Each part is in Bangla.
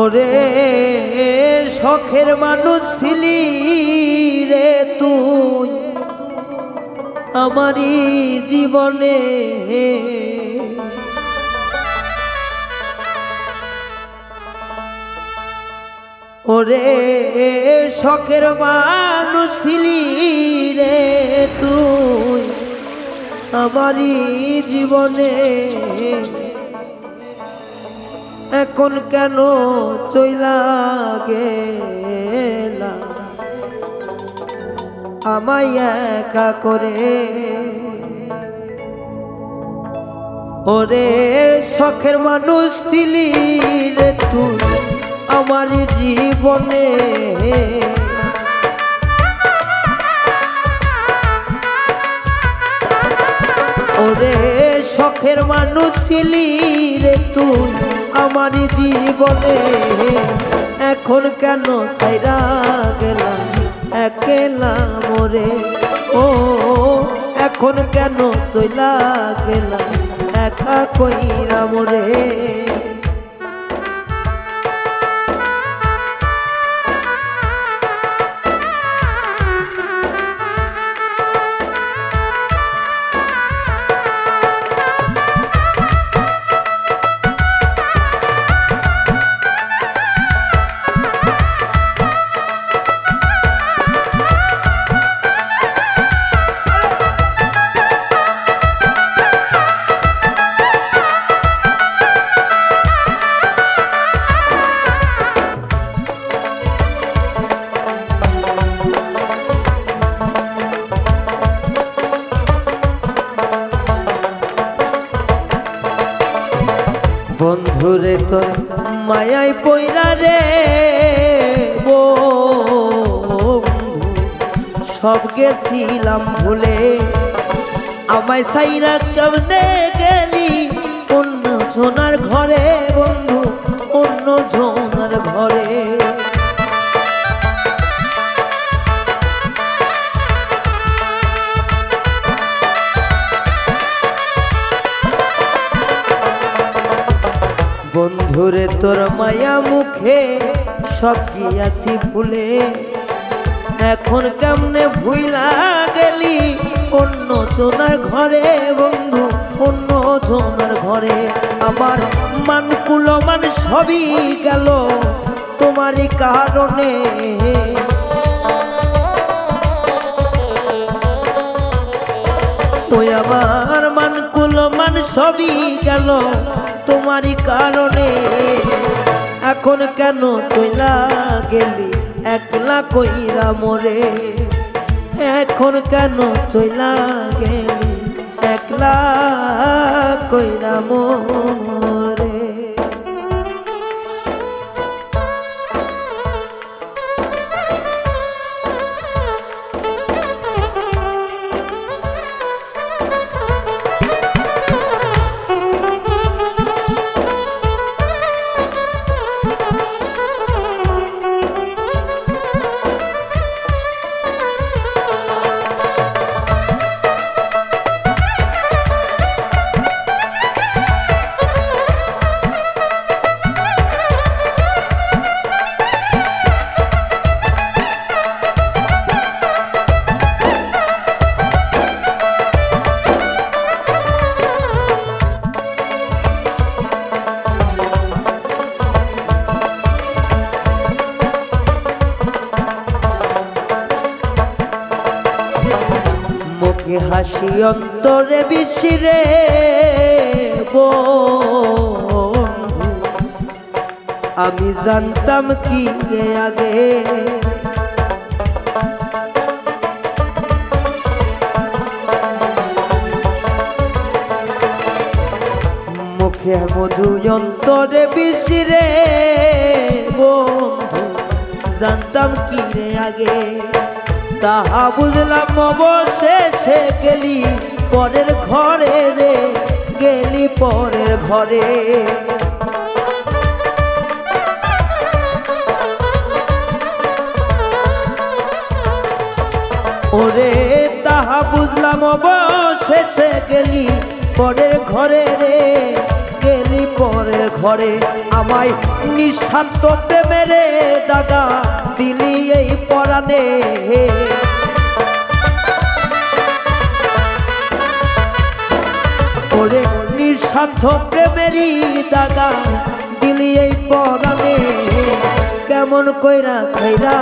ওরে শখের মানুষ ছিলি রে তুই আমারই জীবনে, ওরে শখের মানুষ ছিলি রে তুই আমারই জীবনে। এখন কেন চইলা গেলা আমায় একা করে? ওরে শখের মানুষ ছিলি রে তুই আমার জীবনে, ওরে শখের মানুষ ছিলি রে তুই আমার জীবনে। এখন কেন ছাইরা গেলাম একলা মোরে, ও এখন কেন চইলা গেলাম একা কইরা মোরে। বন্ধুরে তোর মায়ায় পইরা রে বন্ধু সব গেছিলাম ভুলে, আমায় ছাইরা কেমনে গেলি অন্য জনার ঘরে বন্ধু, অন্য জনার ঘরে। বন্ধুরে তোর মায়া মুখে সব গিয়াছি ভুলে, এখন কেমনে ভুইলা গেলি অন্য জনার ঘরে বন্ধু, অন্য জনার ঘরে। আমার মান কুলমান সবই গেল তোমারই কারণে, ওই আমার মান কুলমান সবই গেল তোমারই কারণে। এখন কেন চইলা গেলি একলা কইরা মোরে, এখন কেন চইলা গেলি একলা কইরা মোরে। মুখে হাসি অন্তরে বিশিরে বন্ধু, আমি জানতাম কি আগে মুখে মধু অন্তরে বিশিরে বন্ধু, জানতাম কি আগে তাহা বুঝলাম অবশেষে গেলি পরের ঘরে রে, গেলি পরের ঘরে। ওরে তাহা বুঝলাম অবশেষে গেলি পরের ঘরে রে, গেলি পরের ঘরে আমায় নিঃস্বার্থ প্রেমেরে দাগা দিলি এই পরাণে ওরে নিঃস্বার্থ প্রেমেরই দাগা দিলি এই পরাণে কেমন কইরা ছাইরা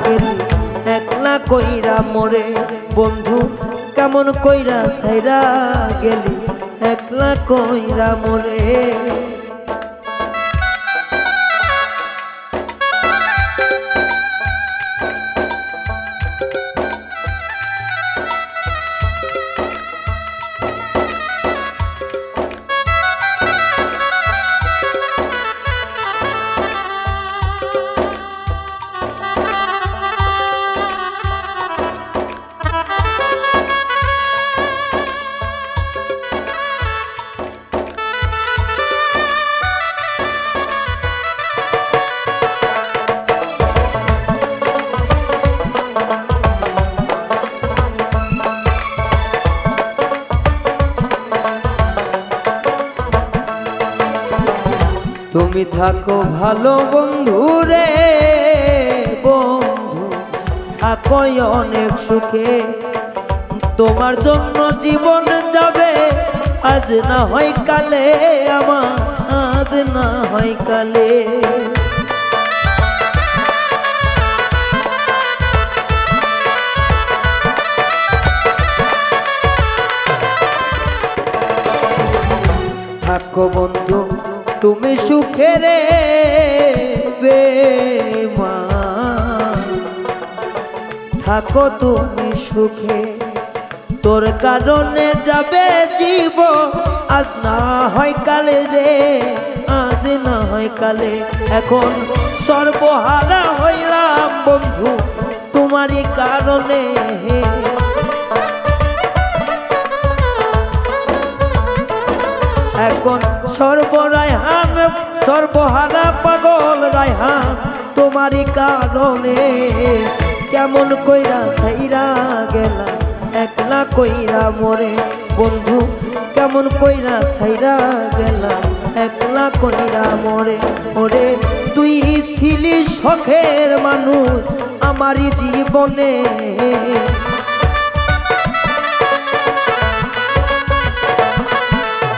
গেলি একলা কইরা মোরে বন্ধু কেমন কইরা ছাইরা গেলি একলা কইরা মোরে তুমি থাকো ভালো বন্ধু রে বন্ধু থাকো অনেক সুখে তোমার জন্য জীবন যাবে আজ না হয় কালে আমার আজ না হয় কালে থাকো বন্ধু তুমি সুখে রে বেমান থাকো তুমি সুখে তোর কারণে যাবে জীব আজ না হয় কালে রে আজ না হয় কালে এখন সর্বহারা হইলাম বন্ধু তোমারই কারণে এখন সর্বরায়হান সর্বহারা পাগল রায়হান তোমারই কারণে কেমন কইরা ছাইরা গেলা একলা কইরা মোরে বন্ধু কেমন কইরা ছাইরা গেলা একলা কইরা মোরে ওরে তুই ছিলি শখের মানুষ আমারই জীবনে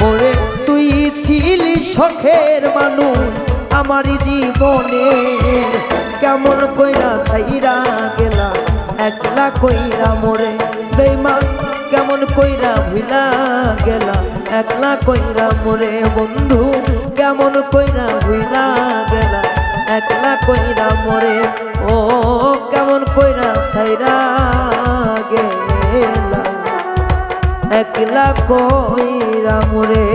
ওরে তুই ছিলি শখের মানুষ আমারই জীবনে কেমন কইরা ছাইরা গেলা একলা কইরা মোরে বেঈমান কেমন কইরা ভুলা গেলা একলা কইরা মোরে বন্ধু কেমন কইরা ভুলা গেলা একলা কইরা মোরে ও কেমন কইরা ছাইরা গেলা একলা কইরা মোরে।